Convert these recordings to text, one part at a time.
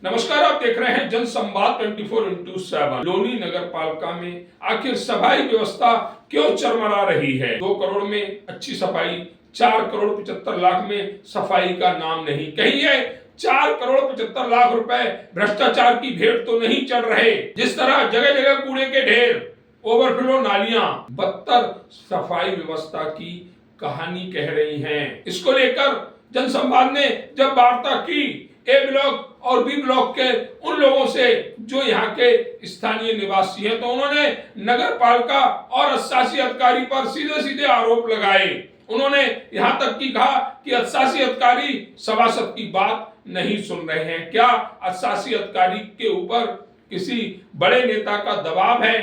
नमस्कार, आप देख रहे हैं जनसंवाद 24x7। लोनी नगर पालिका में आखिर सफाई व्यवस्था क्यों चरमरा रही है? 2 करोड़ में अच्छी सफाई, 4 करोड़ 75 लाख में सफाई का नाम नहीं। कहीं ये 4 करोड़ 75 लाख रुपए भ्रष्टाचार की भेंट तो नहीं चढ़ रहे? जिस तरह जगह जगह कूड़े के ढेर, ओवरफ्लो नालियां, बदतर सफाई व्यवस्था की कहानी कह रही हैं। इसको लेकर जनसंवाद ने जब वार्ता की ए ब्लॉक और बी ब्लॉक के उन लोगों से जो यहाँ के स्थानीय निवासी हैं, तो उन्होंने नगर पालिका और अधिशासी अधिकारी पर सीधे सीधे आरोप लगाए। उन्होंने यहाँ तक की कहा कि अधिशासी अधिकारी सभासद की बात नहीं सुन रहे हैं। क्या अधिशासी अधिकारी के ऊपर किसी बड़े नेता का दबाव है?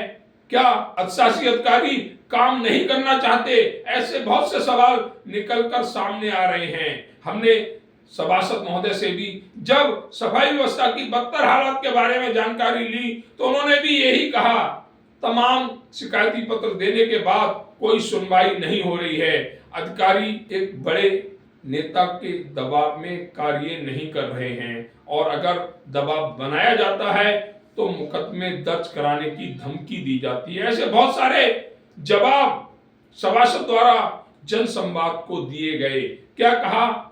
क्या अधिशासी अधिकारी काम नहीं करना चाहते? ऐसे बहुत से सवाल निकलकर सामने आ रहे हैं। हमने सभासद महोदय से भी जब सफाई व्यवस्था की बदतर हालत के बारे में जानकारी ली, तो उन्होंने भी यही कहा, तमाम शिकायती पत्र देने के बाद कोई सुनवाई नहीं हो रही है। अधिकारी एक बड़े नेता के दबाव में कार्य नहीं कर रहे हैं, और अगर दबाव बनाया जाता है तो मुकदमे दर्ज कराने की धमकी दी जाती है। ऐसे बहुत सारे जवाब सभासद द्वारा जनसंवाद को दिए गए। क्या कहा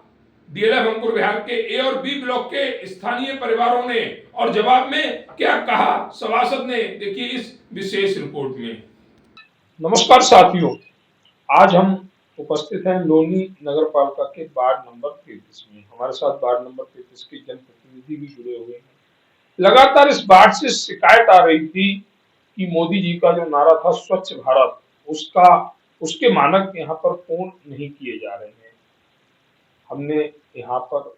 डीएलएफ अंकुर विहार के ए और बी ब्लॉक के स्थानीय परिवारों ने, और जवाब में क्या कहा सभासद ने, देखिए इस विशेष रिपोर्ट में। नमस्कार साथियों, आज हम उपस्थित हैं लोनी नगर पालिका के वार्ड नंबर 33 में। हमारे साथ वार्ड नंबर 33 के जनप्रतिनिधि भी जुड़े हुए हैं। लगातार इस वार्ड से शिकायत आ रही थी कि मोदी जी का जो नारा था स्वच्छ भारत, उसके मानक यहाँ पर पूर्ण नहीं किए जा रहे हैं। हमने यहाँ पर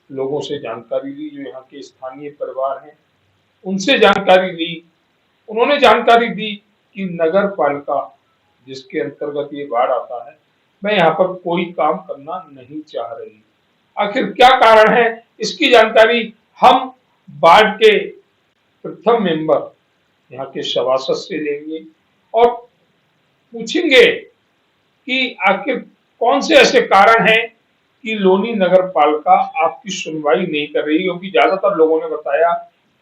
लोगों से जानकारी ली, जो यहाँ के स्थानीय परिवार हैं उनसे जानकारी ली। उन्होंने जानकारी दी कि नगर पालिका जिसके अंतर्गत ये वार्ड आता है, मैं यहाँ पर कोई काम करना नहीं चाह रही। आखिर क्या कारण है, इसकी जानकारी हम वार्ड के प्रथम मेंबर यहाँ के सभासद से लेंगे और पूछेंगे कि आखिर कौन से ऐसे कारण हैं कि लोनी नगर पालिका आपकी सुनवाई नहीं कर रही। क्योंकि ज्यादातर लोगों ने बताया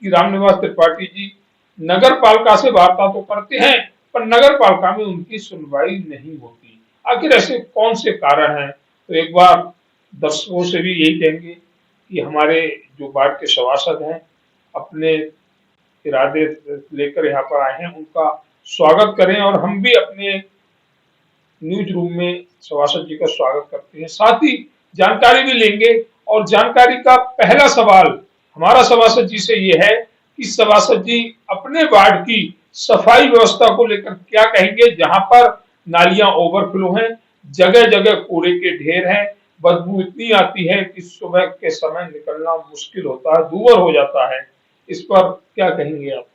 कि रामनिवास त्रिपाठी जी नगर पालिका से वार्ता तो करते हैं, पर नगर पालिका में उनकी सुनवाई नहीं होती। आखिर ऐसे कौन से कारण हैं? तो एक बार दर्शकों से भी यही कहेंगे कि हमारे जो वार्ड के सभासद हैं अपने इरादे लेकर यहाँ पर आए हैं, उनका स्वागत करें, और हम भी अपने न्यूज रूम में सभासद जी का स्वागत करते हैं। साथ ही जानकारी भी लेंगे, और जानकारी का पहला सवाल हमारा सभासद जी से ये है कि सभासद जी अपने वार्ड की सफाई व्यवस्था को लेकर क्या कहेंगे, जहां पर नालियां ओवरफ्लो हैं, जगह जगह कूड़े के ढेर हैं, बदबू इतनी आती है कि सुबह के समय निकलना मुश्किल होता है, दूभर हो जाता है। इस पर क्या कहेंगे आप?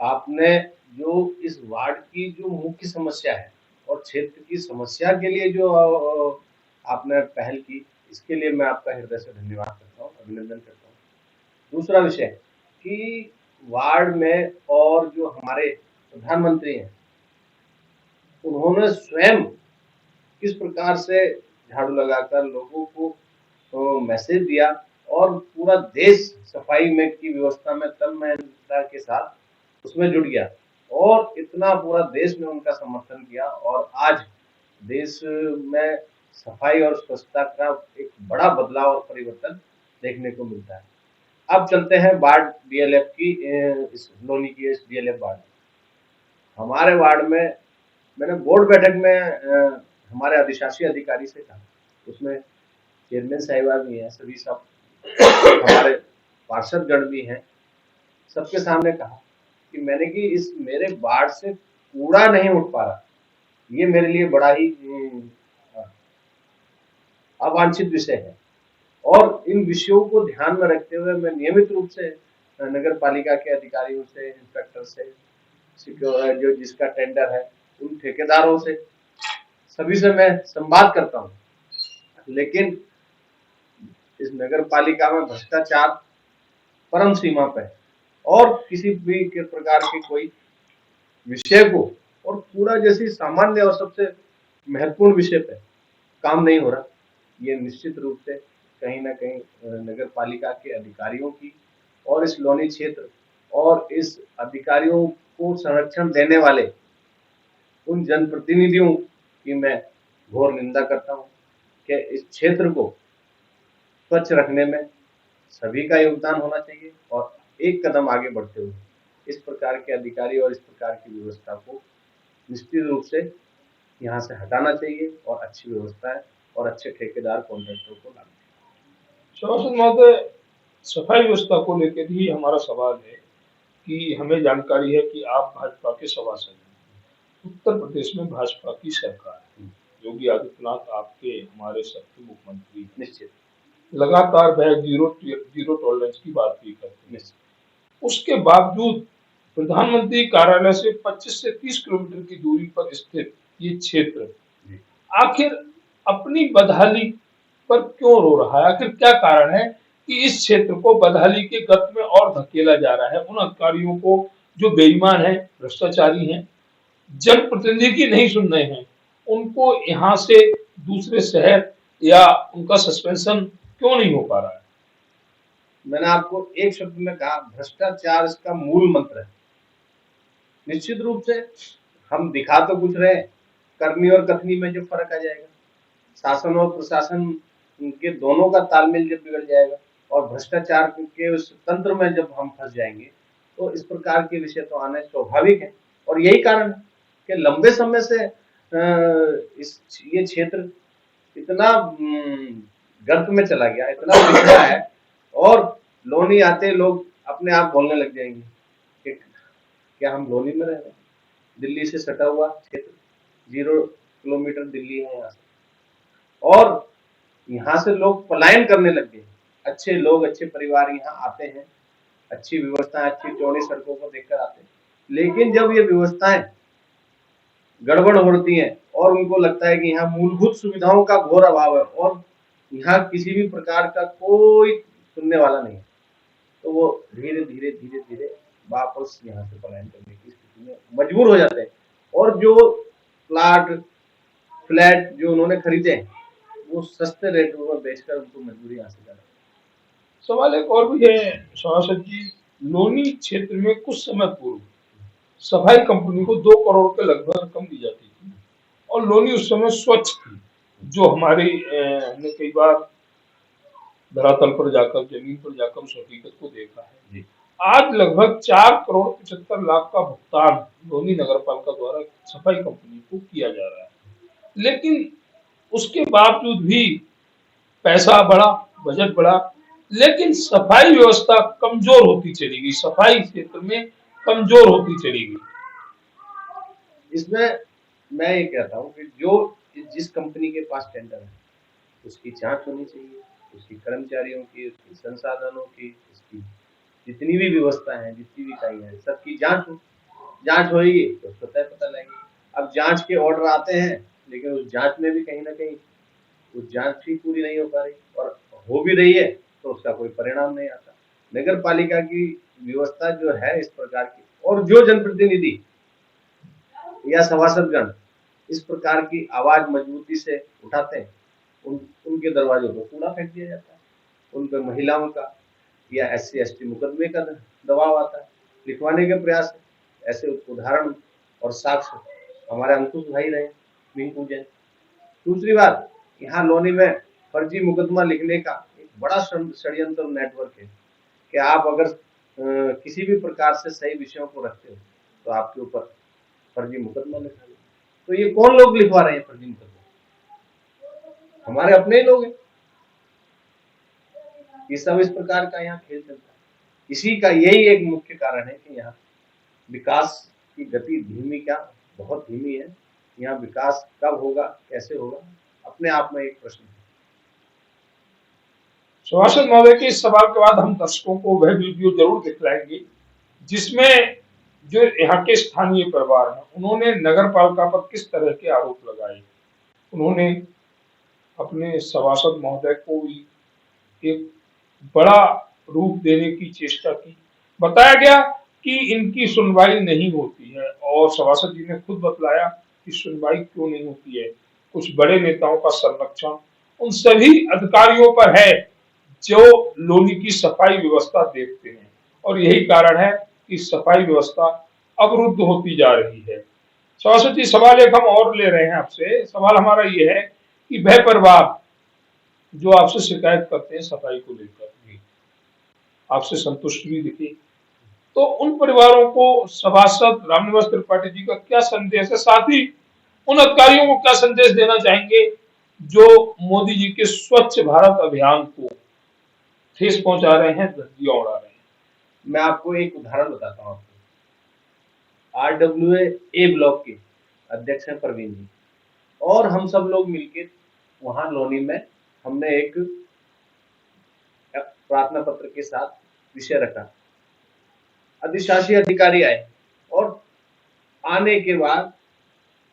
आपने जो इस वार्ड की जो मुख्य समस्या है और क्षेत्र की समस्या के लिए जो आपने पहल की, इसके लिए मैं आपका हृदय से धन्यवाद करता हूँ, अभिनंदन करता हूँ। दूसरा विषय कि वार्ड में और जो हमारे प्रधानमंत्री हैं, उन्होंने स्वयं किस प्रकार से झाड़ू लगाकर लोगों को मैसेज दिया, और पूरा देश सफाई में की व्यवस्था में तन्मयता के साथ उसमें जुट गया, और इतना पूरा देश ने उनका समर्थन किया, और आज देश में सफाई और स्वच्छता का एक बड़ा बदलाव और परिवर्तन देखने को मिलता है। अब चलते हैं वार्ड डीएलएफ की, इस लोनी की इस डीएलएफ वार्ड। हमारे वार्ड में मैंने बोर्ड बैठक में हमारे अधिशासी अधिकारी से कहा, उसमें चेयरमैन साहिबा भी हैं, सभी सब हमारे पार्षद गण भी हैं, सबके सामने कहा कि मैंने कि इस मेरे वार्ड से कूड़ा नहीं उठ पा रहा, ये मेरे लिए बड़ा ही अवांछित विषय है, और इन विषयों को ध्यान में रखते हुए मैं नियमित रूप से नगर पालिका के अधिकारियों से, इंस्पेक्टर से, जो जिसका टेंडर है, उन ठेकेदारों से, सभी से मैं संवाद करता हूँ। लेकिन इस नगर पालिका में भ्रष्टाचार परम सीमा पे है, और किसी भी के प्रकार के कोई विषय को, और कूड़ा जैसी सामान्य और सबसे महत्वपूर्ण विषय पे काम नहीं हो रहा। ये निश्चित रूप से कहीं ना कहीं नगर पालिका के अधिकारियों की और इस लोनी क्षेत्र और इस अधिकारियों को संरक्षण देने वाले उन जनप्रतिनिधियों की मैं घोर निंदा करता हूं कि इस क्षेत्र को स्वच्छ रखने में सभी का योगदान होना चाहिए और एक कदम आगे बढ़ते हुए इस प्रकार के अधिकारी और इस प्रकार की व्यवस्था को निश्चित रूप से यहाँ से हटाना चाहिए और अच्छी व्यवस्था है और अच्छे ठेकेदार कॉन्ट्रैक्टर को लाना चाहिए। सभासद महोदय, सफाई व्यवस्था को लेकर ही हमारा सवाल है कि हमें जानकारी है कि आप भाजपा के सभासद हैं। उत्तर प्रदेश में भाजपा की सरकार है, योगी आदित्यनाथ आपके हमारे सबके मुख्यमंत्री हैं। निश्चित लगातार वह जीरो टॉलरेंस की बात भी करते हैं। उसके बावजूद प्रधानमंत्री कार्यालय से 25 से 30 किलोमीटर की दूरी पर स्थित ये क्षेत्र आखिर अपनी बदहाली पर क्यों रो रहा है? आखिर क्या कारण है कि इस क्षेत्र को बदहाली के गत में और धकेला जा रहा है? उन अधिकारियों को जो बेईमान है, भ्रष्टाचारी हैं, जनप्रतिनिधि की नहीं सुन रहे हैं, उनको यहाँ से दूसरे शहर या उनका सस्पेंशन क्यों नहीं हो पा रहा है? मैंने आपको एक शब्द में कहा, भ्रष्टाचार इसका मूल मंत्र है। निश्चित रूप से हम दिखा तो कुछ रहे, करनी और कथनी में जो फर्क आ जाएगा, शासन और प्रशासन के दोनों का तालमेल जब बिगड़ जाएगा और भ्रष्टाचार के उस तंत्र में जब हम फंस जाएंगे तो इस प्रकार के विषय तो आने स्वाभाविक है। और यही कारण है कि लंबे समय से ये क्षेत्र इतना गर्त में चला गया, इतना बिगड़ा है और लोनी आते लोग अपने आप बोलने लग जाएंगे कि क्या हम लोनी में रह रहे हैं। दिल्ली से सटा हुआ क्षेत्र, 0 किलोमीटर दिल्ली है यहाँ से, और यहाँ से लोग पलायन करने लग गए। अच्छे लोग, अच्छे परिवार यहाँ आते हैं, अच्छी व्यवस्थाएं, अच्छी चौड़ी सड़कों को देखकर आते हैं, लेकिन जब ये व्यवस्थाएं गड़बड़ होती हैं और उनको लगता है कि यहाँ मूलभूत सुविधाओं का घोर अभाव है और यहाँ किसी भी प्रकार का कोई सुनने वाला नहीं, तो वो धीरे धीरे धीरे धीरे वापस यहाँ से पलायन करने की स्थिति में मजबूर हो जाते हैं। और जो प्लाट, फ्लैट जो उन्होंने खरीदे वो सस्ते रेटों में बेचकर उनको मजबूरी यहाँ से जाना। सवाल एक और भी है सभासद जी, लोनी क्षेत्र में कुछ समय पूर्व सफाई कंपनी को 2 करोड़ के लगभग रकम दी जाती थी और लोनी उस समय स्वच्छ थी, जो हमारी हमने कई बार धरातल पर जाकर, जमीन पर जाकर उस हकीकत को देखा है। आज लगभग 4 करोड़ 75 लाख का भुगतान लोनी नगर पालिका द्वारा सफाई कंपनी को किया जा रहा है, लेकिन उसके बावजूद भी पैसा बढ़ा, बजट बढ़ा, लेकिन सफाई व्यवस्था कमजोर होती चली गई, सफाई क्षेत्र में कमजोर होती चली गई। इसमें मैं ये कहता हूँ कि जो जिस कंपनी के पास टेंडर है उसकी जांच होनी चाहिए, उसकी कर्मचारियों की, उसके संसाधनों की, उसकी जितनी भी व्यवस्था है, जितनी भी इकाइयां हैं, सबकी जांच हो। जांच होगी तो उसको तय पता लगेगी। अब जांच के ऑर्डर आते हैं लेकिन उस जांच में भी कहीं ना कहीं उस जांच भी पूरी नहीं हो पा रही, और हो भी रही है तो उसका कोई परिणाम नहीं आता। नगर पालिका की व्यवस्था जो है इस प्रकार की, और जो जनप्रतिनिधि या सभासदगण इस प्रकार की आवाज मजबूती से उठाते हैं, उनके दरवाजों पर कूड़ा फेंक दिया जाता है, उन पर महिलाओं का या SC ST मुकदमे का दबाव आता है, लिखवाने के प्रयास। ऐसे उदाहरण और साक्ष्य हमारे अंकुश भाई रहे, मिंकू जैन। दूसरी बात, यहाँ लोनी में फर्जी मुकदमा लिखने का एक बड़ा षड्यंत्र नेटवर्क है कि आप अगर किसी भी प्रकार से सही विषयों को रखते हो तो आपके ऊपर फर्जी मुकदमा लिखा जाए। तो ये कौन लोग लिखवा रहे हैं फर्जी मुकदमा? हमारे अपने ही लोग हैं। ये सब इस प्रकार का यहाँ खेल चलता है। इसी का यही एक मुख्य कारण है कि यहाँ विकास की गति धीमी, क्या बहुत धीमी है। यहाँ विकास कब होगा, कैसे होगा, अपने आप में एक प्रश्न है। सभासद महोदय के इस सवाल के बाद हम दर्शकों को वह वीडियो जरूर दिखलाएंगे जिसमें जो यहाँ के स्थानीय परिवार हैं उन्होंने नगर पालिका पर किस तरह के आरोप लगाए। उन्होंने अपने सभासद महोदय को भी एक बड़ा रूप देने की चेष्टा की। बताया गया कि इनकी सुनवाई नहीं होती है और सभासद जी ने खुद बतलाया कि सुनवाई क्यों नहीं होती है। कुछ बड़े नेताओं का संरक्षण उन सभी अधिकारियों पर है जो लोनी की सफाई व्यवस्था देखते हैं, और यही कारण है कि सफाई व्यवस्था अवरुद्ध होती जा रही है। सभासद जी, सवाल एक हम और ले रहे हैं आपसे। सवाल हमारा ये है कि वह परिवार जो आपसे शिकायत करते हैं सफाई को लेकर भी, आपसे संतुष्ट भी दिखे, तो उन परिवारों को सभासद रामनिवास त्रिपाठी जी का क्या संदेश है, साथ ही उन अधिकारियों को क्या संदेश देना चाहेंगे जो मोदी जी के स्वच्छ भारत अभियान को ठेस पहुंचा रहे हैं, धज्जियां उड़ा रहे हैं? मैं आपको एक उदाहरण बताता हूँ। आपको RWA ब्लॉक के अध्यक्ष हैं प्रवीण जी, और हम सब लोग मिलकर वहां लोनी में हमने एक प्रार्थना पत्र के साथ विषय रखा। अधिशासी अधिकारी आए और आने के बाद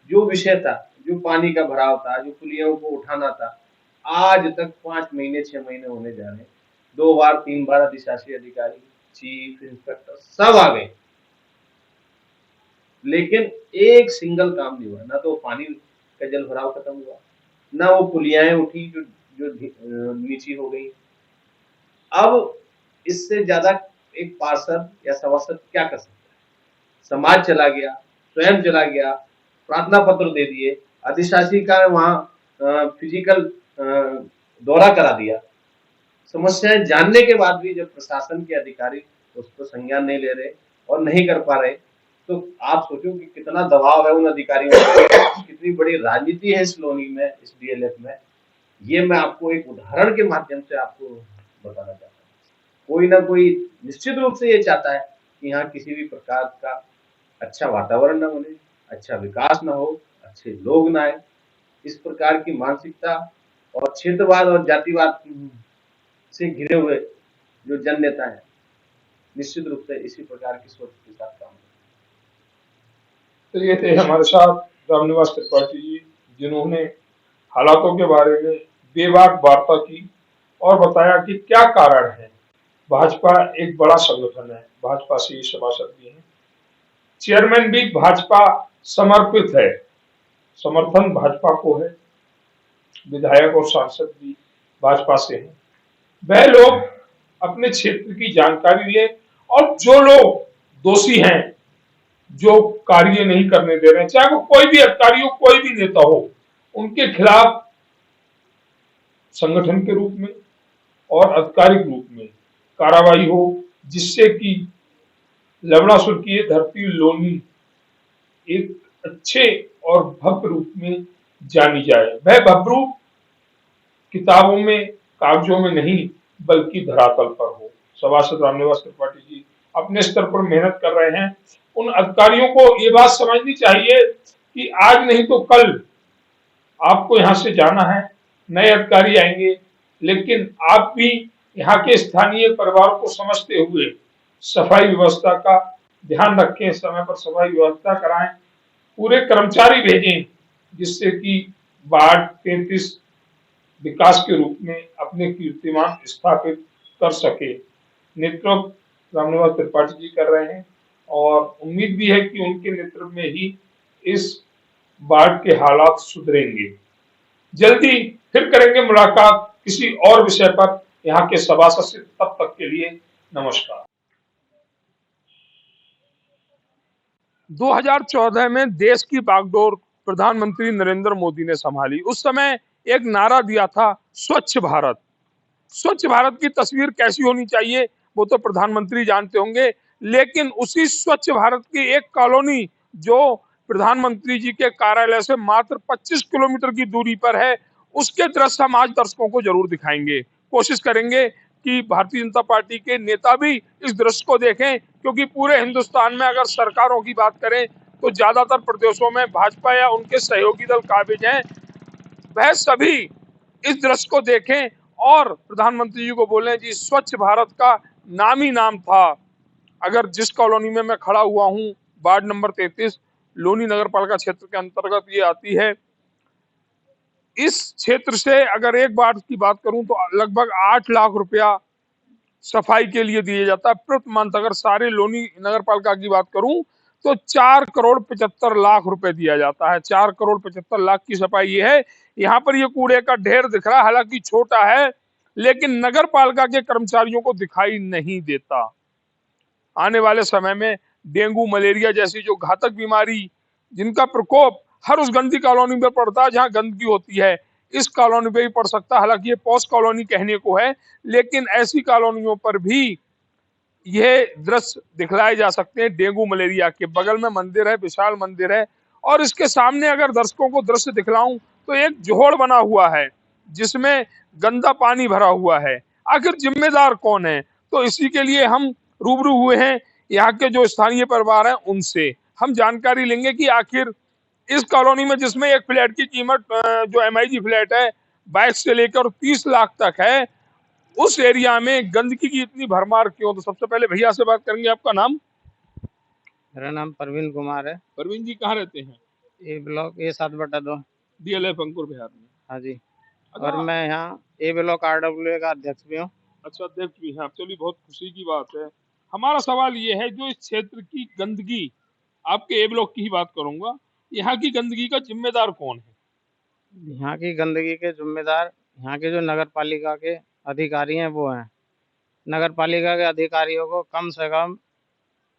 जो विषय था, जो पानी का भराव था, जो पुलियों को उठाना था, आज तक 5 महीने 6 महीने होने जा रहे हैं। 2 बार 3 बार अधिशासी अधिकारी, चीफ इंस्पेक्टर सब आ गए, लेकिन एक सिंगल काम नहीं हुआ। ना तो पानी का जल भराव खत्म हुआ, ना वो पुलियाएं उठी जो नीची हो गई। अब इससे ज्यादा एक पार्षद या सभासद क्या कर सकता है? समाज चला गया, स्वयं चला गया, प्रार्थना पत्र दे दिए, अधिशासी का वहां फिजिकल दौरा करा दिया। समस्याएं जानने के बाद भी जब प्रशासन के अधिकारी उस पर संज्ञान नहीं ले रहे और नहीं कर पा रहे, तो आप सोचो कि कितना दबाव है उन अधिकारियों पर, कितनी बड़ी राजनीति है इस लोनी में, इस DLF में। ये मैं आपको एक उदाहरण के माध्यम से आपको बताना चाहता हूँ। कोई ना कोई निश्चित रूप से ये चाहता है कि यहाँ किसी भी प्रकार का अच्छा वातावरण न बने, अच्छा विकास न हो, अच्छे लोग न आए। इस प्रकार की मानसिकता और क्षेत्रवाद और जातिवाद से घिरे हुए जो जन नेता है, निश्चित रूप से इसी प्रकार की सोच के साथ काम करते हैं। तो ये थे हमारे साथ रामनिवास त्रिपाठी जी, जिन्होंने हालातों के बारे में बेबाक वार्ता की और बताया कि क्या कारण है। भाजपा एक बड़ा संगठन है, भाजपा से ही सभासद भी हैं, चेयरमैन भी भाजपा समर्पित है, समर्थन भाजपा को है, विधायक और सांसद भी भाजपा से हैं। वह लोग अपने क्षेत्र की जानकारी ले, और जो लोग दोषी हैं, जो कार्य नहीं करने दे रहे हैं, चाहे वो कोई भी अधिकारी हो, कोई भी नेता हो, उनके खिलाफ संगठन के रूप में और आधिकारिक रूप में कार्रवाई हो, जिससे कि लवणासुर की ये धरती लोनी एक अच्छे और भव्य रूप में जानी जाए। वह भव्य रूप किताबों में, कागजों में नहीं, बल्कि धरातल पर हो। सभासद रामनिवास त्रिपाठी जी अपने स्तर पर मेहनत कर रहे हैं। उन अधिकारियों को ये बात समझनी चाहिए कि आज नहीं तो कल आपको यहाँ से जाना है, नए अधिकारी आएंगे, लेकिन आप भी यहाँ के स्थानीय परिवारों को समझते हुए सफाई व्यवस्था का ध्यान रखें, समय पर सफाई व्यवस्था कराएं, पूरे कर्मचारी भेजें, जिससे कि वार्ड 33 विकास के रूप में अपने कीर्तिमान स्थापित कर सके। नेतृत्व रामनिवास त्रिपाठी जी कर रहे हैं, और उम्मीद भी है कि उनके नेतृत्व में ही इस वार्ड के हालात सुधरेंगे। जल्दी फिर करेंगे मुलाकात किसी और विषय पर यहाँ के सभासद से। तब तक के लिए नमस्कार। 2014 में देश की बागडोर प्रधानमंत्री नरेंद्र मोदी ने संभाली। उस समय एक नारा दिया था, स्वच्छ भारत। स्वच्छ भारत की तस्वीर कैसी होनी चाहिए वो तो प्रधानमंत्री जानते होंगे, लेकिन उसी स्वच्छ भारत की एक कॉलोनी जो प्रधानमंत्री जी के कार्यालय से मात्र 25 किलोमीटर की दूरी पर है, उसके दृश्य हम आज दर्शकों को जरूर दिखाएंगे। कोशिश करेंगे कि भारतीय जनता पार्टी के नेता भी इस दृश्य को देखें, क्योंकि पूरे हिंदुस्तान में अगर सरकारों की बात करें तो ज्यादातर प्रदेशों में भाजपा या उनके सहयोगी दल काबिज हैं। वह सभी इस दृश्य को देखें और प्रधानमंत्री जी को बोलें जी स्वच्छ भारत का नाम ही नाम था। अगर जिस कॉलोनी में मैं खड़ा हुआ हूं, वार्ड नंबर 33 लोनी नगर पालिका क्षेत्र के अंतर्गत ये आती है। इस क्षेत्र से अगर एक बार की बात करूं तो लगभग 8 लाख रुपया सफाई के लिए दिया जाता है प्रति मंथ। अगर सारे लोनी नगर पालिका की बात करूं तो 4 करोड़ 75 लाख रुपए दिया जाता है। 4 करोड़ 75 लाख की सफाई ये है। यहाँ पर ये कूड़े का ढेर दिख रहा है, हालांकि छोटा है, लेकिन नगर पालिका के कर्मचारियों को दिखाई नहीं देता। आने वाले समय में डेंगू मलेरिया जैसी जो घातक बीमारी जिनका प्रकोप हर उस गंदी कॉलोनी में पड़ता है जहां गंदगी होती है, इस कॉलोनी पे भी पड़ सकता है। हालांकि ये पॉश कॉलोनी कहने को है, लेकिन ऐसी कॉलोनियों पर भी ये दृश्य दिखलाए जा सकते हैं। डेंगू मलेरिया के बगल में मंदिर है, विशाल मंदिर है, और इसके सामने अगर दर्शकों को दृश्य दिखलाऊं तो एक जोहड़ बना हुआ है जिसमें गंदा पानी भरा हुआ है। आखिर जिम्मेदार कौन है? तो इसी के लिए हम रूबरू हुए हैं यहाँ के जो स्थानीय परिवार हैं उनसे। हम जानकारी लेंगे कि आखिर इस कॉलोनी में जिसमें एक फ्लैट की कीमत जो MIG फ्लैट है 22 से लेकर 30 लाख तक है, उस एरिया में गंदगी की इतनी भरमार क्यों? तो सबसे पहले भैया से बात करेंगे। आपका नाम? मेरा नाम परवीन कुमार है। परवीन जी कहाँ रहते हैं? ए ब्लॉक A7/2। DLF अंकुर बिहार में। हाँ जी। अच्छा, और मैं यहाँ A ब्लॉक RWA का अध्यक्ष भी हूँ। अच्छा अध्यक्ष भी हैं आप, चलिए बहुत खुशी की बात है। हमारा सवाल ये है, जो इस क्षेत्र की गंदगी, आपके A ब्लॉक की ही बात करूंगा, यहाँ की गंदगी का जिम्मेदार कौन है? यहाँ की गंदगी के जिम्मेदार यहाँ के जो नगर पालिका के अधिकारी हैं वो हैं। नगर पालिका के अधिकारियों को कम से कम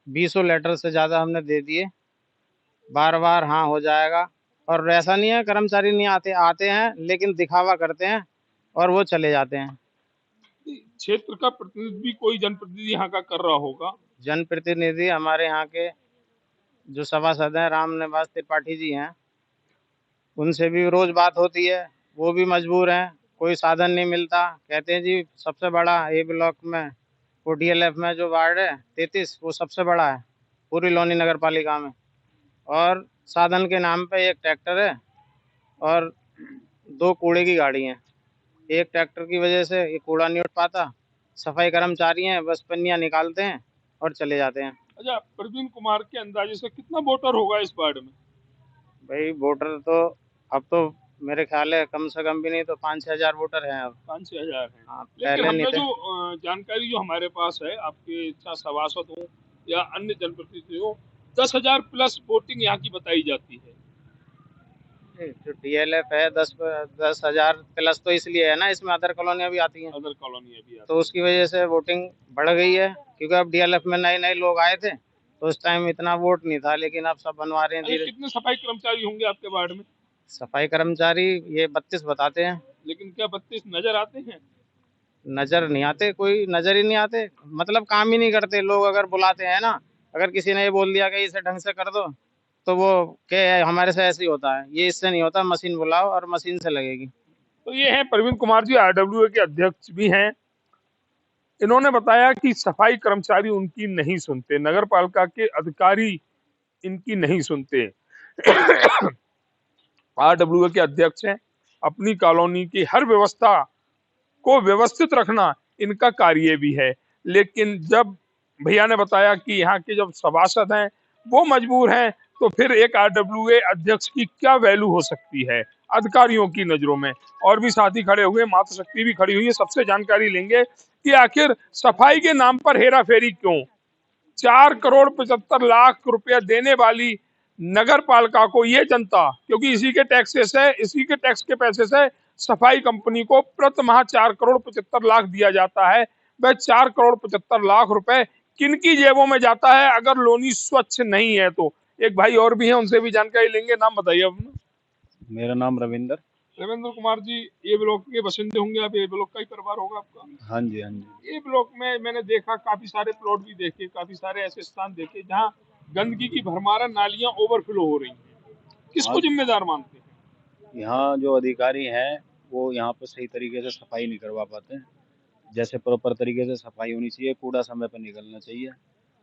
20 लेटर से ज़्यादा हमने दे दिए, बार बार हाँ हो जाएगा। और ऐसा नहीं है कर्मचारी नहीं आते, आते हैं लेकिन दिखावा करते हैं और वो चले जाते हैं। क्षेत्र का प्रतिनिधि भी कोई जनप्रतिनिधि यहाँ का कर रहा होगा? जनप्रतिनिधि हमारे यहाँ के जो सभासद हैं राम निवास त्रिपाठी जी हैं, उनसे भी रोज बात होती है। वो भी मजबूर हैं, कोई साधन नहीं मिलता। कहते हैं जी सबसे बड़ा A ब्लॉक में वो DLF में जो वार्ड है 33, वो सबसे बड़ा है पूरी लोनी नगर पालिका में। और साधन के नाम पे एक ट्रैक्टर है और 2 कूड़े की गाड़ी हैं। एक ट्रैक्टर की वजह से ये कूड़ा नहीं उठ पाता। सफाई कर्मचारी हैं, बस पन्नियाँ निकालते हैं और चले जाते हैं। अच्छा, प्रवीण कुमार के अंदाजे से कितना वोटर होगा इस वार्ड में? भाई वोटर तो अब तो मेरे ख्याल है कम से कम भी नहीं तो 5-6 हजार वोटर हैं अब। 5-6 हजार है। हाँ, लेकिन पहले नहीं हमने थे। जो जानकारी जो हमारे पास है, आपके चाहे सभासद हो या अन्य जनप्रतिनिधि हो, 10,000 प्लस वोटिंग यहाँ की बताई जाती है। जो DLF है 10,000 प्लस तो इसलिए है ना, इसमें अदर कॉलोनियाँ भी आती हैं, अदर कॉलोनी अभी तो उसकी वजह से वोटिंग बढ़ गई है। क्योंकि अब DLF में नए नए लोग आए थे तो उस टाइम इतना वोट नहीं था, लेकिन अब सब बनवा रहे हैं धीरे। कितने सफाई कर्मचारी होंगे आपके वार्ड में? सफाई कर्मचारी ये 32 बताते हैं। लेकिन क्या 32 नजर आते हैं? नजर नहीं आते, कोई नजर ही नहीं आते। मतलब काम ही नहीं करते लोग। अगर बुलाते हैं ना, अगर किसी ने ये बोल दिया कि इसे ढंग से कर दो, तो वो क्या हमारे से ऐसे ही होता है, ये इससे नहीं होता, मशीन बुलाओ और मशीन से लगेगी। तो ये है प्रवीण कुमार जी, RWA के अध्यक्ष भी हैं। इन्होंने बताया कि सफाई कर्मचारी उनकी नहीं सुनते, नगर पालिका के अधिकारी इनकी नहीं सुनते। RWA के अध्यक्ष हैं। अपनी कॉलोनी की हर व्यवस्था को व्यवस्थित रखना इनका कार्य भी है। लेकिन जब भैया ने बताया कि यहाँ के जब सभासद हैं वो मजबूर हैं, तो फिर एक RWA अध्यक्ष की क्या वैल्यू हो सकती है अधिकारियों की नजरों में? और भी साथी खड़े हुए, मातृशक्ति भी खड़ी हुई है। सबसे जानकारी लेंगे कि आखिर सफाई के नाम पर हेरा फेरी क्यों? 4 करोड़ 75 लाख रुपया देने वाली नगर पालिका को ये जनता, क्योंकि इसी के टैक्स के पैसे से सफाई कंपनी को प्रति माह 4 करोड़ 75 लाख दिया जाता है। वह 4 करोड़ 75 लाख रुपए किनकी जेबों में जाता है अगर लोनी स्वच्छ नहीं है? तो एक भाई और भी हैं, उनसे भी जानकारी लेंगे। नाम बताइए अपना। मेरा नाम रविंदर। रविंद्र कुमार जी, ए ब्लॉक के बसिंदे होंगे आप, ए ब्लॉक का ही परिवार होगा आपका? हाँ जी, हाँ जी। ए ब्लॉक में मैंने देखा काफी सारे प्लॉट भी देखे, काफी सारे ऐसे स्थान देखे जहाँ गंदगी की भरमार, नालियां ओवरफ्लो हो रही हैं। किसको जिम्मेदार मानते हैं? यहाँ जो अधिकारी हैं वो यहाँ पर सही तरीके से सफाई नहीं करवा पाते हैं। जैसे प्रॉपर तरीके से सफाई होनी चाहिए, कूड़ा समय पर निकलना चाहिए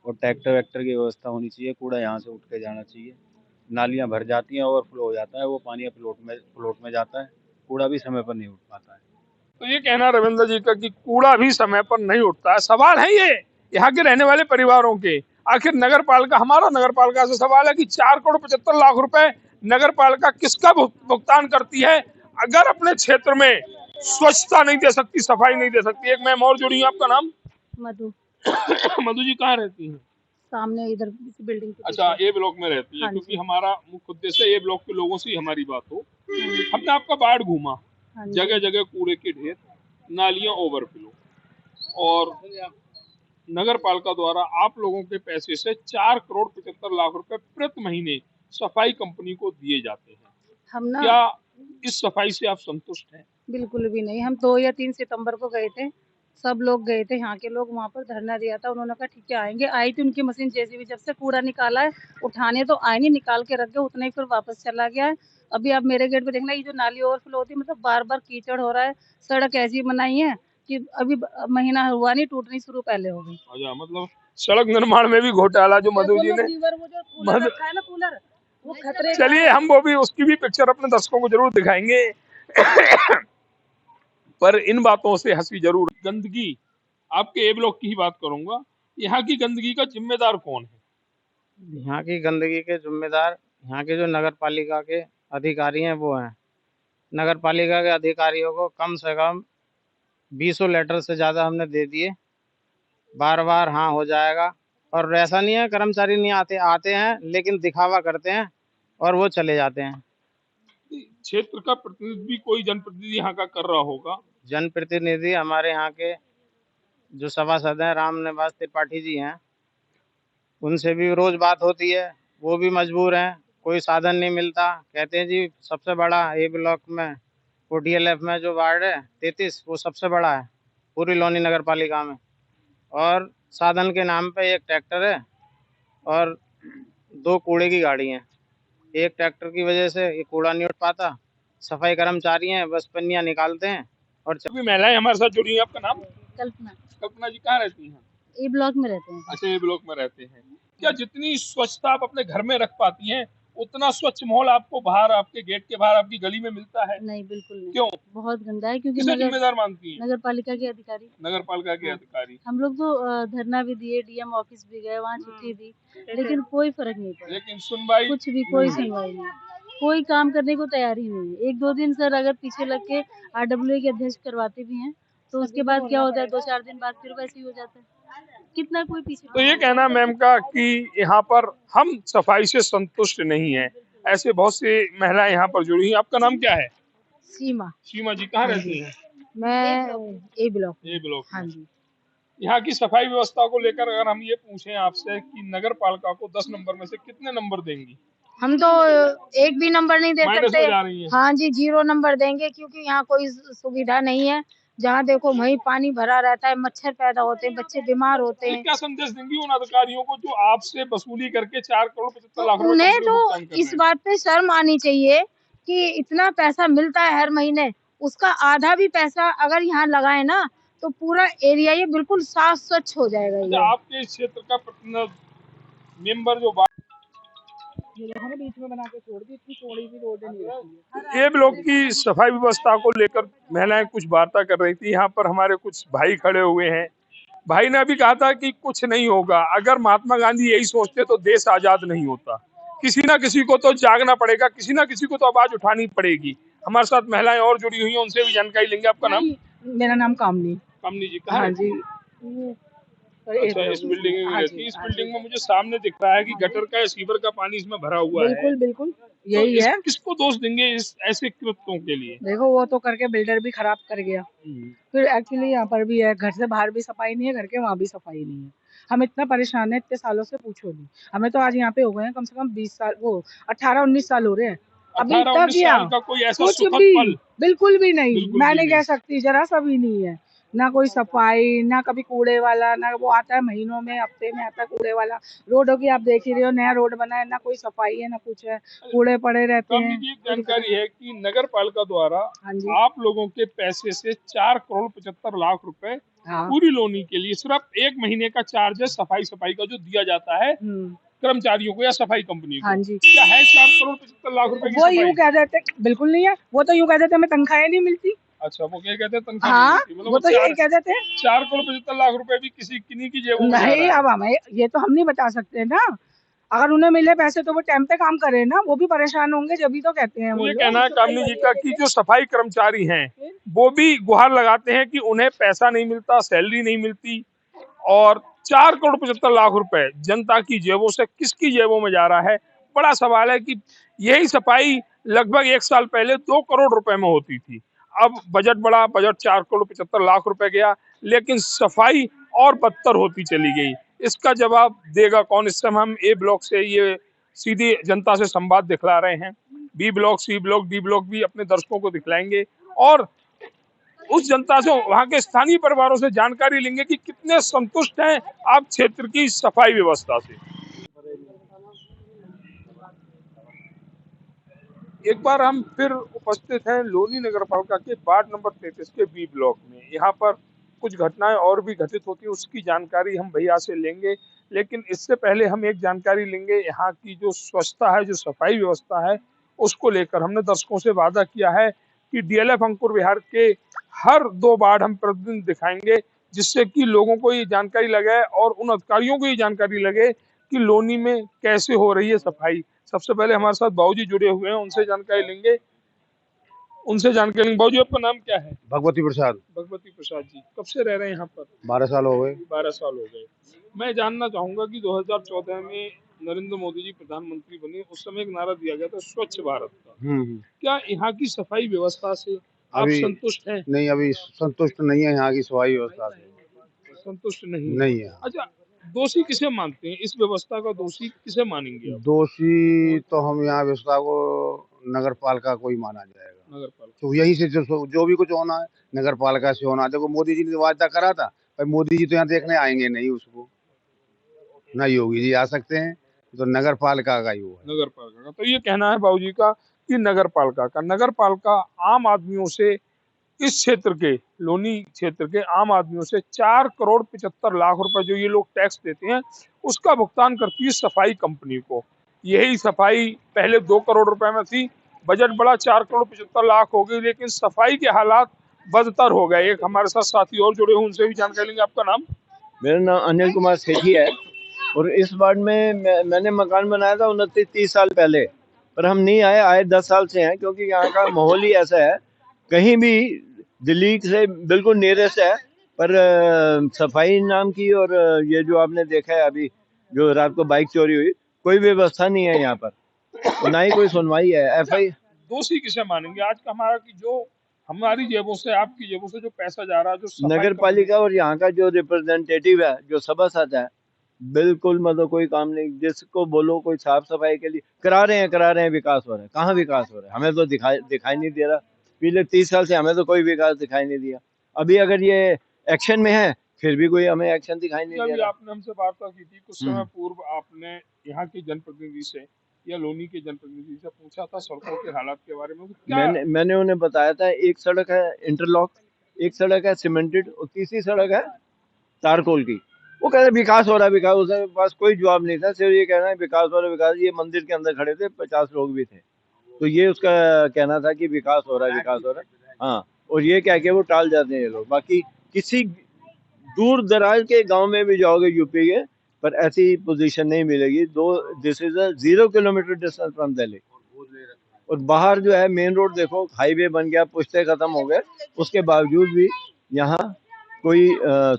और ट्रैक्टर वैक्टर की व्यवस्था होनी चाहिए, कूड़ा यहाँ से उठ के जाना चाहिए। नालियाँ भर जाती हैं, ओवरफ्लो हो जाता है, वो पानी प्लॉट में जाता है, कूड़ा भी समय पर नहीं उठ पाता है। तो ये कहना रविंद्र जी का कि कूड़ा भी समय पर नहीं उठता है। सवाल है ये यहाँ के रहने वाले परिवारों के। आखिर नगर पालिका, हमारा नगर पालिका से सवाल है कि 4 करोड़ 75 लाख रुपए नगर पालिका किसका भुगतान करती है अगर अपने क्षेत्र में स्वच्छता नहीं दे सकती, सफाई नहीं दे सकती? एक मैम और जुड़ी है, आपका नाम? मधु। मधु जी कहाँ रहती हैं? सामने इधर बिल्डिंग के अच्छा, ए ब्लॉक में रहती है। हाँ क्योंकि जी। हमारा मुख्य उद्देश्य ए ब्लॉक के लोगों से ही हमारी बात हो। हमने आपका वार्ड घूमा, हाँ जी। जगह जगह कूड़े के ढेर, नालियां ओवरफ्लो, और नगर पालिका द्वारा आप लोगों के पैसे से 4 करोड़ 75 लाख रुपए प्रति महीने सफाई कंपनी को दिए जाते हैं। हम ना क्या इस सफाई से आप संतुष्ट हैं? बिल्कुल भी नहीं। हम 2 या 3 सितंबर को गए थे, सब लोग गए थे, यहाँ के लोग वहाँ पर धरना दिया था। उन्होंने कहा ठीक है आएंगे, आई थी उनकी मशीन जेसीबी, जब से कूड़ा निकाला है उठाने तो आए नहीं, निकाल के रख गए, उतना ही फिर वापस चला गया है। अभी आप मेरे गेट पे देखना, ये जो नाली ओवरफ्लो होती है, मतलब बार बार कीचड़ हो रहा है। सड़क ऐसी बनाई है कि अभी महीना हुआ नहीं, टूटनी शुरू पहले हो गई। अच्छा, मतलब सड़क निर्माण में भी घोटाला जो मधु जी ने। वो जो कूलर रखा है ना, कूलर, वो खतरे का चलिए, हम वो भी उसकी भी पिक्चर अपने दर्शकों को जरूर दिखाएंगे। पर इन बातों से हंसी जरूर। गंदगी, आपके ए ब्लॉक की ही बात करूंगा, यहाँ की गंदगी का जिम्मेदार कौन है? यहाँ की गंदगी के जिम्मेदार यहाँ के जो नगर पालिका के अधिकारी हैं वो हैं। नगर पालिका के अधिकारियों को कम से कम 20 लेटर से ज़्यादा हमने दे दिए, बार बार हाँ हो जाएगा, और ऐसा नहीं है कर्मचारी नहीं आते, आते हैं लेकिन दिखावा करते हैं और वो चले जाते हैं। क्षेत्र का प्रतिनिधि भी कोई जनप्रतिनिधि यहाँ का कर रहा होगा? जनप्रतिनिधि हमारे यहाँ के जो सभासद हैं राम निवास त्रिपाठी जी हैं, उनसे भी रोज बात होती है, वो भी मजबूर हैं, कोई साधन नहीं मिलता। कहते हैं जी सबसे बड़ा ए ब्लॉक में OTLF में जो वार्ड है 33, वो सबसे बड़ा है पूरी लोनी नगर पालिका में, और साधन के नाम पे एक ट्रैक्टर है और 2 कूड़े की गाड़ी हैं। एक ट्रैक्टर की वजह से ये कूड़ा नहीं उठ पाता, सफाई कर्मचारी हैं बस पन्नियाँ निकालते हैं और अभी महिलाएं हमारे साथ जुड़ी हैं। आपका नाम? कल्पना कल्पना जी, कहाँ रहती हैं? ए ब्लॉक में रहते हैं। अच्छा, ये ब्लॉक में रहते हैं। क्या जितनी स्वच्छता आप अपने घर में रख पाती हैं, उतना स्वच्छ माहौल आपको बाहर, आपके गेट के बाहर, आपकी गली में मिलता है? नहीं, बिल्कुल नहीं। क्यों? बहुत गंदा है, क्योंकि किसे जिम्मेदार मानती हैं? नगर पालिका के अधिकारी, नगर पालिका के हाँ। अधिकारी। हम लोग तो धरना भी दिए, डीएम ऑफिस भी गए, वहाँ चिट्ठी दी, लेकिन कोई फर्क नहीं पड़ा। लेकिन सुनवाई कुछ भी, कोई सुनवाई नहीं, कोई काम करने को तैयार ही नहीं है। 1-2 दिन सर अगर पीछे लग के RWA के अध्यक्ष करवाते भी हैं, तो उसके बाद क्या होता है, 2-4 दिन बाद फिर वैसे ही हो जाता है। कितना कोई पीछे। तो ये कहना मैम का कि यहाँ पर हम सफाई से संतुष्ट नहीं है, ऐसे बहुत से महिलाएं यहाँ पर जुड़ी हैं। आपका नाम क्या है? सीमा। सीमा जी, कहाँ रहती हैं? मैं ए ब्लॉक। ए ब्लॉक। हाँ जी। यहाँ की सफाई व्यवस्था को लेकर अगर हम ये पूछें आपसे कि नगर पालिका को 10 नंबर में से कितने नंबर देंगी? हम तो एक भी नंबर नहीं दे माइनस सकते। में जा रही हैं। हाँ जी, 0 नंबर देंगे, क्योंकि यहाँ कोई सुविधा नहीं है। जहाँ देखो वहीं पानी भरा रहता है, मच्छर पैदा होते हैं, बच्चे बीमार होते ये हैं। क्या संदेश देंगी उन अधिकारियों को जो आपसे वसूली करके 4 करोड़ 75 लाख रुपए उन्हें कंपनी तो को भुगतान कर रहे इस हैं? बात पे शर्म आनी चाहिए कि इतना पैसा मिलता है हर महीने, उसका आधा भी पैसा अगर यहाँ लगाए ना, तो पूरा एरिया ये बिल्कुल साफ स्वच्छ हो जाएगा। अच्छा, ये आपके इस क्षेत्र का प्रतिनिधि मेंबर जो बीच में बना के छोड़ दी, इतनी चौड़ी भी रोड नहीं रहती है। ए ब्लॉक की सफाई व्यवस्था को लेकर महिलाएं कुछ वार्ता कर रही थी। यहाँ पर हमारे कुछ भाई खड़े हुए हैं। भाई ने अभी कहा था कि कुछ नहीं होगा, अगर महात्मा गांधी यही सोचते तो देश आजाद नहीं होता। किसी ना किसी को तो जागना पड़ेगा, किसी ना किसी को तो आवाज उठानी पड़ेगी। हमारे साथ महिलाएं और जुड़ी हुई हैं, उनसे भी जानकारी लेंगे। आपका नाम? मेरा नाम कामनी। कामनी जी, कहाँ? हाँ जी। अच्छा, इस बिल्डिंग में रहती है। इस बिल्डिंग में मुझे सामने दिख रहा है कि गटर का या सीवर का पानी इसमें भरा हुआ है। बिल्कुल बिल्कुल तो यही है। किसको दोष देंगे इस ऐसे कृत्यों के लिए? देखो, वो तो करके बिल्डर भी खराब कर गया। फिर एक्चुअली यहाँ पर भी है, घर से बाहर भी सफाई नहीं है, घर के वहाँ भी सफाई नहीं है। हम इतना परेशान है, इतने सालों से पूछो नहीं। हमें तो आज यहाँ पे हो गए हैं कम से कम 20 साल, वो 18-19 साल हो रहे हैं। अभी 18-19 तक साल का कोई ऐसा कुछ सुखद भी पल? बिल्कुल भी नहीं। बिल्कुल मैं भी नहीं नहीं। कह सकती, जरा सा भी नहीं है। ना कोई सफाई, ना कभी कूड़े वाला, ना वो आता है महीनों में, हफ्ते में आता है कूड़े वाला। रोडों की आप देख ही रहे हो, नया रोड बना है, ना कोई सफाई है ना कुछ है, कूड़े पड़े रहते कामनी हैं। जी, एक जानकारी है कि नगर पालिका द्वारा हाँ जी। आप लोगों के पैसे से 4 करोड़ 75 लाख रुपए हाँ। पूरी लोनी के लिए सिर्फ 1 महीने का चार्ज है सफाई का जो दिया जाता है कर्मचारियों को या सफाई कंपनी को। हाँ जी। क्या है 4 करोड़ 75 लाख रुपए की वो सफाई? यूँ कह देते, बिल्कुल नहीं है। वो तो यूँ कह देते हमें तनख्वाहें नहीं मिलती। अच्छा, वो क्या कहते हैं, तनख्वाह हाँ, नहीं मिलती। मतलब वो तो यही कह देते हैं। 4 करोड़ 75 लाख रुपए भी किन्हीं की जेबों में जा नहीं, रहा है। अब हमें ये तो हम नहीं बता सकते ना। अगर उन्हें मिले पैसे तो वो टाइम पे काम करे ना, वो भी परेशान होंगे, जब भी तो कहते हैं वो ये लोग। कहना है कामनी जी का कि जो सफाई कर्मचारी हैं वो भी गुहार लगाते हैं कि उन्हें पैसा नहीं मिलता, सैलरी नहीं मिलती, और 4 करोड़ 75 लाख रुपए जनता की जेबों से किसकी जेबों में जा रहा है। बड़ा सवाल है कि यही सफाई लगभग 1 साल पहले 2 करोड़ रुपए में होती थी। अब बजट बढ़ा, बजट 4 करोड़ 75 लाख रुपए गया, लेकिन सफाई और बदतर होती चली गई। इसका जवाब देगा कौन? इस समय हम ए ब्लॉक से ये सीधी जनता से संवाद दिखला रहे हैं। B block, C block, D block भी अपने दर्शकों को दिखलाएंगे और उस जनता से, वहां के स्थानीय परिवारों से जानकारी लेंगे कि कितने संतुष्ट हैं आप क्षेत्र की सफाई व्यवस्था से। एक बार हम फिर उपस्थित हैं लोनी नगर पालिका के वार्ड नंबर 33 के बी ब्लॉक में। यहाँ पर कुछ घटनाएं और भी घटित होती है, उसकी जानकारी हम भैया से लेंगे, लेकिन इससे पहले हम एक जानकारी लेंगे यहाँ की जो स्वच्छता है, जो सफाई व्यवस्था है, उसको लेकर हमने दर्शकों से वादा किया है कि डीएलएफ अंकुर विहार के हर 2 वार्ड हम प्रतिदिन दिखाएंगे, जिससे कि लोगों को ये जानकारी लगे और उन अधिकारियों को ये जानकारी लगे कि लोनी में कैसे हो रही है सफाई। सबसे पहले हमारे साथ बाबूजी जुड़े हुए हैं, उनसे जानकारी लेंगे। बाबूजी, आपका नाम क्या है? भगवती प्रसाद। भगवती प्रसाद जी, कब से रह रहे हैं यहाँ पर? 12 साल हो गए। 12 साल हो गए। मैं जानना चाहूंगा कि 2014 में नरेंद्र मोदी जी प्रधानमंत्री बने, उस समय एक नारा दिया गया था स्वच्छ भारत का। क्या यहाँ की सफाई व्यवस्था से आप अभी संतुष्ट हैं? नहीं, अभी संतुष्ट नहीं है यहाँ की सफाई व्यवस्था से। संतुष्ट नहीं नहीं है। अच्छा, दोषी किसे मानते हैं? इस व्यवस्था का दोषी किसे मानेंगे आप? दोषी तो हम यहाँ व्यवस्था को नगर पालिका को ही माना जाएगा। नगर पालिका तो यही से जो भी कुछ होना है नगर पालिका से होना है। देखो मोदी जी ने वादा करा था, पर मोदी जी तो यहाँ देखने आएंगे नहीं, उसको ना योगी जी आ सकते हैं, तो नगर पालिका का ही वो है। नगर पालिका का तो ये कहना है बाबूजी का कि नगर पालिका आम आदमियों से, इस क्षेत्र के लोनी क्षेत्र के आम आदमियों से 4 करोड़ 75 लाख रुपए जो ये लोग टैक्स देते हैं, उसका भुगतान करती है सफाई कंपनी को। यही सफाई पहले 2 करोड़ रुपए में थी, बजट बढ़ा 4 करोड़ 75 लाख हो गई, लेकिन सफाई के हालात बदतर हो गए। एक हमारे साथ साथी और जुड़े हुए, उनसे भी जानकारी लेंगे। आपका नाम? मेरा नाम अनिल कुमार सेठी है और इस वार्ड में मैंने मकान बनाया था 29-30 साल पहले, पर हम नहीं आए 10 साल से हैं, क्योंकि यहाँ का माहौल ही ऐसा है। कहीं भी दिल्ली से बिल्कुल नियरेस्ट है, पर सफाई नाम की और ये जो आपने देखा है अभी जो रात को बाइक चोरी हुई, कोई व्यवस्था नहीं है यहाँ पर, ना ही कोई सुनवाई है। एफआई दोषी किसे मानेंगे आज का हमारा कि जो हमारी जेबों से, आपकी जेबों से जो पैसा जा रहा है, जो सफाई नगर पालिका और यहाँ का जो रिप्रेजेंटेटिव है, जो सभासद है, बिल्कुल मतलब कोई काम नहीं। जिसको बोलो कोई साफ सफाई के लिए करा रहे हैं, विकास हो रहा है। कहाँ विकास हो रहा है? हमें तो दिखाई नहीं दे रहा। पिछले 30 साल से हमें तो कोई विकास दिखाई नहीं दिया। अभी अगर ये एक्शन में है, फिर भी कोई हमें एक्शन दिखाई नहीं दे जब रहा। आपने हमसे वार्ता की थी कुछ समय पूर्व, आपने यहाँ के जनप्रतिनिधि से या लोनी के जनप्रतिनिधि से पूछा था सड़कों के हालात के बारे में, क्या? मैंने उन्हें बताया था, एक सड़क है इंटरलॉक, एक सड़क है सीमेंटेड और तीसरी सड़क है तारकोल की। वो कह रहे विकास हो रहा है, विकास। उसके पास कोई जवाब नहीं था, सिर्फ ये कहना है विकास हो रहा है, विकास। ये मंदिर के अंदर खड़े थे, 50 लोग भी थे, तो ये उसका कहना था कि विकास हो रहा है, विकास हो रहा है। हाँ, और ये कह के वो टाल जाते हैं ये लोग। बाकी किसी दूर दराज के गांव में भी जाओगे यूपी के, पर ऐसी पोजीशन नहीं मिलेगी। This is 0 kilometre distance from Delhi. और बाहर जो है मेन रोड देखो, हाईवे बन गया, पुश्ते खत्म हो गए, उसके बावजूद भी यहाँ कोई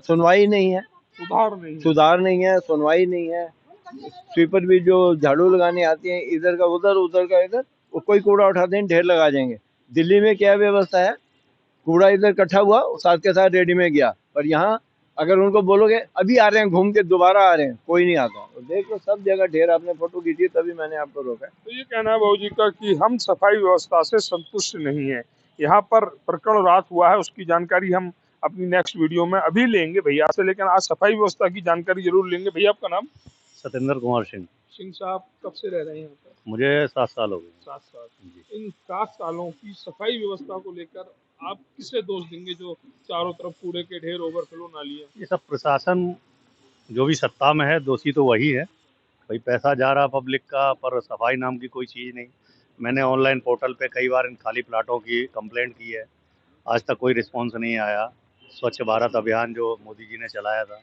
सुनवाई नहीं है, सुधार नहीं है, सुनवाई नहीं है। स्वीपर भी जो झाड़ू लगाने आती हैं, इधर का उधर, उधर का इधर, वो कोई कूड़ा उठाते हैं ढेर लगा देंगे। दिल्ली में क्या व्यवस्था है, कूड़ा इधर इकट्ठा हुआ, साथ के साथ रेडी में गया। पर यहाँ अगर उनको बोलोगे अभी आ रहे हैं, घूम के दोबारा आ रहे हैं, कोई नहीं आता। तो देखो सब जगह ढेर। आपने फोटो खींची तभी मैंने आपको रोका। तो ये कहना है बाबूजी का कि हम सफाई व्यवस्था से संतुष्ट नहीं है। यहाँ पर प्रकरण रात हुआ है, उसकी जानकारी हम अपनी नेक्स्ट वीडियो में अभी लेंगे भैया से, लेकिन आज सफाई व्यवस्था की जानकारी जरूर लेंगे। भैया आपका नाम? सत्येंद्र कुमार सिंह। सिंह साहब, कब से रह रहे हैं यहाँ पर? मुझे 7 साल हो गए। 7 साल। इन 7 सालों की सफाई व्यवस्था को लेकर आप किसे दोष देंगे, जो चारों तरफ कूड़े के ढेर, ओवरफ्लो नालियां? ये सब प्रशासन जो भी सत्ता में है, दोषी तो वही है। भाई पैसा जा रहा पब्लिक का, पर सफाई नाम की कोई चीज़ नहीं। मैंने ऑनलाइन पोर्टल पे कई बार इन खाली प्लाटों की कंप्लेंट की है, आज तक कोई रिस्पॉन्स नहीं आया। स्वच्छ भारत अभियान जो मोदी जी ने चलाया था,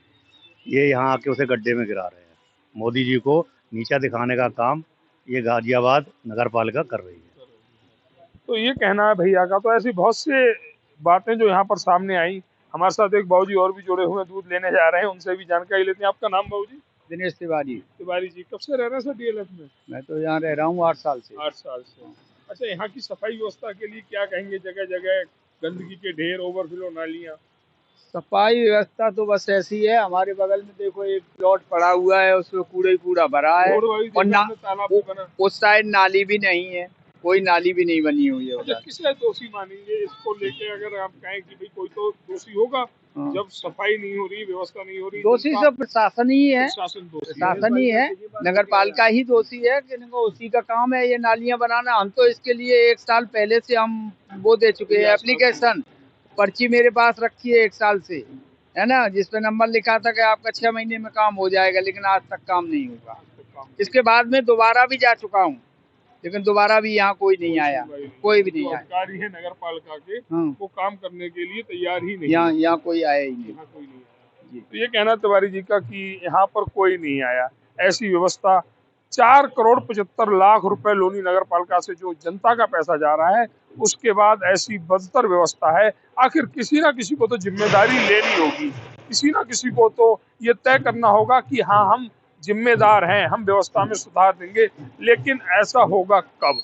ये यहाँ आके उसे गड्ढे में गिरा रहे हैं। मोदी जी को नीचा दिखाने का काम ये गाजियाबाद नगर पालिका कर रही है। तो ये कहना है भैया का। तो ऐसी बहुत से बातें जो यहाँ पर सामने आई। हमारे साथ एक बाबूजी और भी जुड़े हुए, दूध लेने जा रहे हैं, उनसे भी जानकारी लेते हैं। आपका नाम बाबूजी? दिनेश तिवारी। तिवारी जी, कब से रह रहे हैं सर डीएलएफ में? मैं तो यहाँ रह रहा हूँ 8 साल से। 8 साल से। अच्छा, यहाँ की सफाई व्यवस्था के लिए क्या कहेंगे? जगह जगह गंदगी के ढेर, ओवरफ्लो नालियां। सफाई व्यवस्था तो बस ऐसी है। हमारे बगल में देखो एक प्लॉट पड़ा हुआ है, उसमें कूड़ा ही कूड़ा भरा है, और वही और ना तालाब भी बना। उस साइड नाली भी नहीं है, कोई नाली भी नहीं बनी हुई है अच्छा, उधर। किसे दोषी मानेंगे इसको लेके? अगर आप कहें कि भाई कोई तो दोषी होगा, हाँ। जब सफाई नहीं हो रही, व्यवस्था नहीं हो रही, दोषी जनता- सब प्रशासन ही है, प्रशासन दोषी है। प्रशासन ही है, नगर पालिका ही दोषी है कि इनको उसी का काम है ये नालियां बनाना। हम तो इसके लिए 1 साल पहले से हम वो दे चुके हैं एप्लीकेशन, पर्ची मेरे पास रखी है 1 साल से, है ना, जिसपे नंबर लिखा था कि आपका 6 महीने में काम हो जाएगा, लेकिन आज तक काम नहीं हुआ। इसके बाद में दोबारा भी जा चुका हूँ, लेकिन दोबारा भी यहाँ कोई नहीं आया, कोई भी नहीं आया। अधिकारी है नगर पालिका के, हाँ। वो काम करने के लिए तैयार ही नहीं। यहाँ कोई आया ही नहीं। यहाँ कोई नहीं आया। तो ये कहना तिवारी जी का कि यहाँ पर कोई नहीं आया। ऐसी व्यवस्था 4 करोड़ 75 लाख रुपए लोनी नगर पालिका से जो जनता का पैसा जा रहा है, उसके बाद ऐसी बदतर व्यवस्था है। आखिर किसी ना किसी को तो जिम्मेदारी लेनी होगी, किसी ना किसी को तो ये तय करना होगा कि हाँ, हम जिम्मेदार हैं, हम व्यवस्था में सुधार देंगे। लेकिन ऐसा होगा कब?